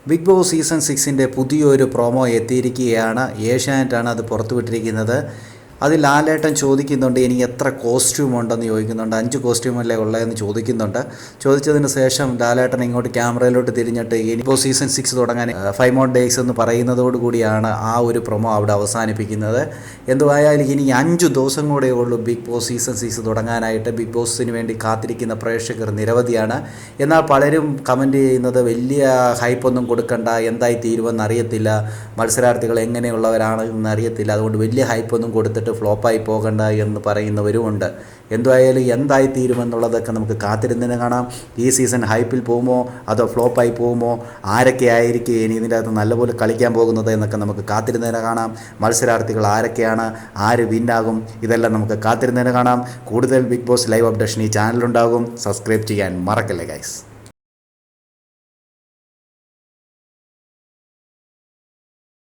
Big boss season 6ൻ്റെ പുതിയൊരു promo എത്തിയിരിക്കുകയാണ്. ഏഷ്യാനെറ്റാണ് അത് പുറത്തുവിട്ടിരിക്കുന്നത്. അതിൽ ലാലേട്ടൻ ചോദിക്കുന്നുണ്ട്, എനിക്ക് എത്ര കോസ്റ്റ്യൂം ഉണ്ടെന്ന് ചോദിക്കുന്നുണ്ട്. 5 കോസ്റ്റ്യൂമല്ലേ ഉള്ളതെന്ന് ചോദിക്കുന്നുണ്ട്. ചോദിച്ചതിന് ശേഷം ലാലേട്ടൻ ഇങ്ങോട്ട് ക്യാമറയിലോട്ട് തിരിഞ്ഞിട്ട് ഇപ്പോൾ സീസൺ 6 തുടങ്ങാൻ 5 more days എന്ന് പറയുന്നതോടുകൂടിയാണ് ആ ഒരു പ്രൊമോ അവിടെ അവസാനിപ്പിക്കുന്നത്. എന്തുവായാലും ഇനി 5 ദിവസം കൂടെ ഉള്ളൂ ബിഗ് ബോസ് സീസൺ 6 തുടങ്ങാനായിട്ട്. ബിഗ് ബോസിന് വേണ്ടി കാത്തിരിക്കുന്ന പ്രേക്ഷകർ നിരവധിയാണ്. എന്നാൽ പലരും കമൻറ്റ് ചെയ്യുന്നത് വലിയ ഹൈപ്പൊന്നും കൊടുക്കണ്ട, എന്തായി തീരുമെന്ന് അറിയത്തില്ല, മത്സരാർത്ഥികൾ എങ്ങനെയുള്ളവരാണെന്ന് അറിയത്തില്ല, അതുകൊണ്ട് വലിയ ഹൈപ്പൊന്നും കൊടുത്തിട്ട് ഫ്ലോപ്പായി പോകണ്ട എന്ന് പറയുന്നവരുമുണ്ട്. എന്തായാലും എന്തായി തീരുമെന്നുള്ളതൊക്കെ നമുക്ക് കാത്തിരുന്നതിന് കാണാം. ഈ സീസൺ ഹൈപ്പിൽ പോകുമോ അതോ ഫ്ലോപ്പായി പോകുമോ, ആരൊക്കെ ആയിരിക്കും ഇനി ഇതിൻ്റെ അകത്ത് നല്ലപോലെ കളിക്കാൻ പോകുന്നത് എന്നൊക്കെ നമുക്ക് കാത്തിരുന്നതിന് കാണാം. മത്സരാർത്ഥികൾ ആരൊക്കെയാണ്, ആര് വിന്നാകും, ഇതെല്ലാം നമുക്ക് കാത്തിരുന്നതിന് കാണാം. കൂടുതൽ ബിഗ് ബോസ് ലൈവ് അപ്ഡേഷൻ ഈ ചാനലുണ്ടാകും. സബ്സ്ക്രൈബ് ചെയ്യാൻ മറക്കല്ലേ ഗൈസ്.